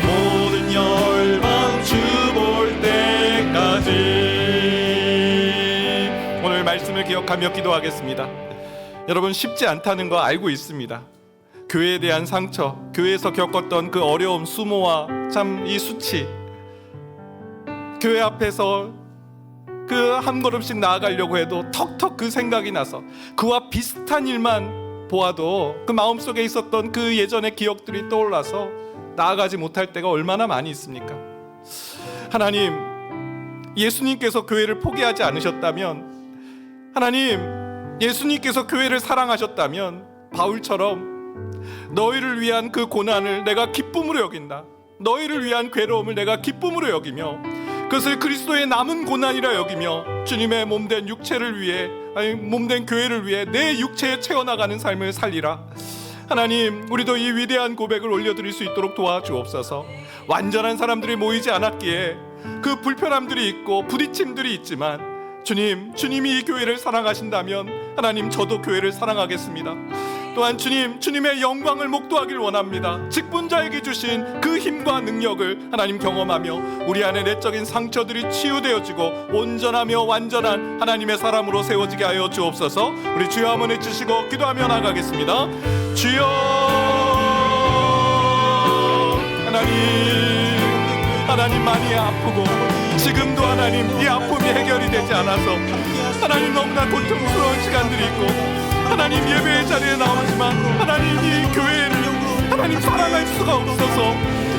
모든 열방 주 볼 때까지. 오늘 말씀을 기억하며 기도하겠습니다. 여러분, 쉽지 않다는 거 알고 있습니다. 교회에 대한 상처, 교회에서 겪었던 그 어려움, 수모와 참 이 수치, 교회 앞에서 그 한 걸음씩 나아가려고 해도 턱턱 그 생각이 나서 그와 비슷한 일만 보아도 그 마음속에 있었던 그 예전의 기억들이 떠올라서 나아가지 못할 때가 얼마나 많이 있습니까? 하나님, 예수님께서 교회를 포기하지 않으셨다면, 하나님, 예수님께서 교회를 사랑하셨다면 바울처럼 너희를 위한 그 고난을 내가 기쁨으로 여긴다, 너희를 위한 괴로움을 내가 기쁨으로 여기며 그것을 그리스도의 남은 고난이라 여기며 주님의 몸된 육체를 위해, 아니 몸된 교회를 위해 내 육체에 채워나가는 삶을 살리라. 하나님, 우리도 이 위대한 고백을 올려드릴 수 있도록 도와주옵소서. 완전한 사람들이 모이지 않았기에 그 불편함들이 있고 부딪힘들이 있지만 주님이 이 교회를 사랑하신다면 하나님, 저도 교회를 사랑하겠습니다. 또한 주님, 주님의 영광을 목도하길 원합니다. 직분자에게 주신 그 힘과 능력을 하나님 경험하며 우리 안에 내적인 상처들이 치유되어지고 온전하며 완전한 하나님의 사람으로 세워지게 하여 주옵소서. 우리 주여 한번 외치시고 기도하며 나가겠습니다. 주여, 하나님 많이 아프고 지금도 하나님 이 아픔이 해결이 되지 않아서 하나님 너무나 고통스러운 시간들이 있고, 하나님 예배의 자리에 나오지만 하나님 이 교회를 하나님 사랑할 수가 없어서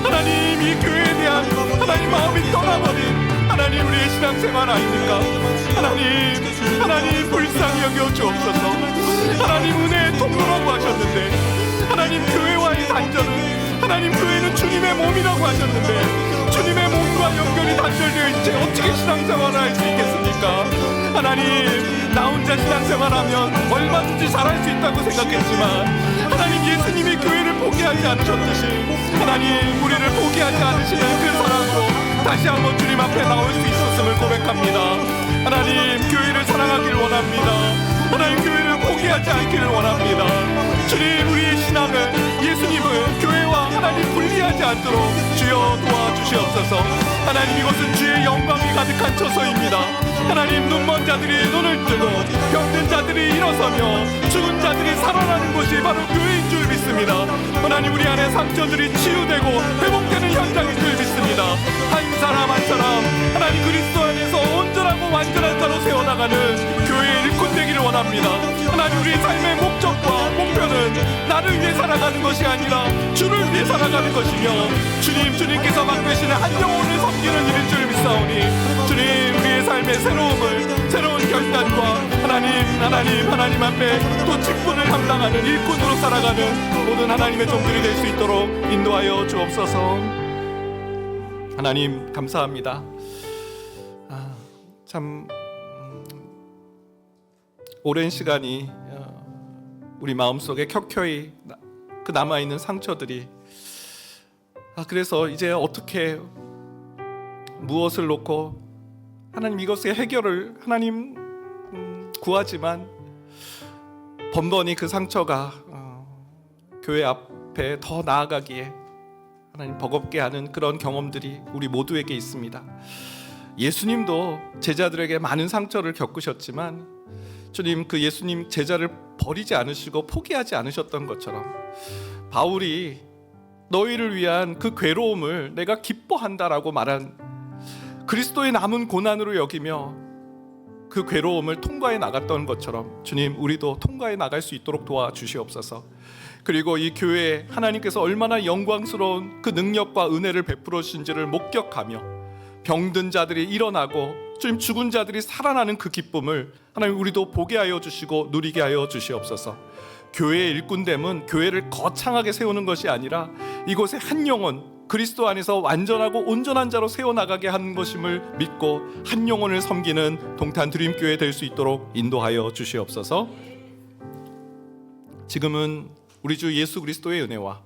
하나님 이 교회에 대한 하나님 마음이 떠나버린 하나님 우리의 신앙생활 아닙니까? 하나님 불쌍히 여겨 주옵소서. 하나님 은혜의 통로라고 하셨는데 하나님 교회와의 단절은 하나님 교회는 주님의 몸이라고 하셨는데 주님의 몸과 연결이 단절되어 있지 어떻게 신앙생활을 할 수 있겠습니까? 하나님, 나 혼자 신앙생활하면 얼마든지 잘할 수 있다고 생각했지만 하나님 예수님이 교회를 포기하지 않으셨듯이 하나님 우리를 포기하지 않으시는 그 사랑으로 다시 한번 주님 앞에 나올 수 있었음을 고백합니다. 하나님, 교회를 사랑하길 원합니다. 하나님, 교회를 포기하지 않기를 원합니다. 주님, 우리의 신앙을, 예수님을 교회와 하나님 분리하지 않도록 주여 도와주시옵소서. 하나님, 이것은 주의 영광이 가득한 처소입니다. 하나님, 눈먼 자들이 눈을 뜨고 병든 자들이 일어서며 죽은 자들이 살아나는 곳이 바로 교회인 줄 믿습니다. 하나님, 우리 안에 상처들이 치유되고 회복되는 현장인 줄 믿습니다. 한 사람 한 사람 하나님 그리스도 안에서 온전하고 완전한 자로 세워나가는 교회의 일꾼 되기를 원합니다. 하나님, 우리 삶의 목적과 목표는 나를 위해 살아가는 것이 아니라 주를 위해 살아가는 것이며 주님께서 맡기시는 한 영혼을 섬기는 일인 줄 믿사오니 주님, 우리의 삶의 새로운 결단과 하나님 앞에 또 직분을 감당하는 일꾼으로 살아가는 모든 하나님의 종들이 될 수 있도록 인도하여 주옵소서. 하나님, 감사합니다. 참 오랜 시간이 우리 마음속에 켜켜이 그 남아있는 상처들이 그래서 이제 어떻게 무엇을 놓고 하나님 이것의 해결을 하나님 구하지만 번번이 그 상처가 교회 앞에 더 나아가기에 하나님 버겁게 하는 그런 경험들이 우리 모두에게 있습니다. 예수님도 제자들에게 많은 상처를 겪으셨지만 주님, 그 예수님 제자를 버리지 않으시고 포기하지 않으셨던 것처럼 바울이 너희를 위한 그 괴로움을 내가 기뻐한다라고 말한 그리스도의 남은 고난으로 여기며 그 괴로움을 통과해 나갔던 것처럼 주님, 우리도 통과해 나갈 수 있도록 도와주시옵소서. 그리고 이 교회에 하나님께서 얼마나 영광스러운 그 능력과 은혜를 베풀어 주신지를 목격하며 병든 자들이 일어나고 주님, 죽은 자들이 살아나는 그 기쁨을 하나님 우리도 보게 하여 주시고 누리게 하여 주시옵소서. 교회의 일꾼됨은 교회를 거창하게 세우는 것이 아니라 이곳에 한 영혼, 그리스도 안에서 완전하고 온전한 자로 세워나가게 하는 것임을 믿고 한 영혼을 섬기는 동탄 드림교회 될 수 있도록 인도하여 주시옵소서. 지금은 우리 주 예수 그리스도의 은혜와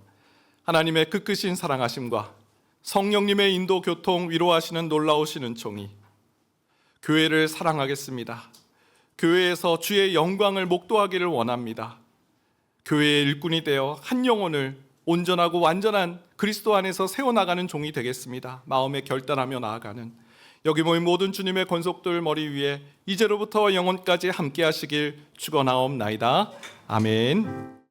하나님의 끝끝인 사랑하심과 성령님의 인도 교통 위로하시는 놀라우신 은총이 교회를 사랑하겠습니다. 교회에서 주의 영광을 목도하기를 원합니다. 교회의 일꾼이 되어 한 영혼을 온전하고 완전한 그리스도 안에서 세워나가는 종이 되겠습니다. 마음에 결단하며 나아가는 여기 모인 모든 주님의 권속들 머리 위에 이제로부터 영원까지 함께 하시길 축원하옵나이다. 아멘.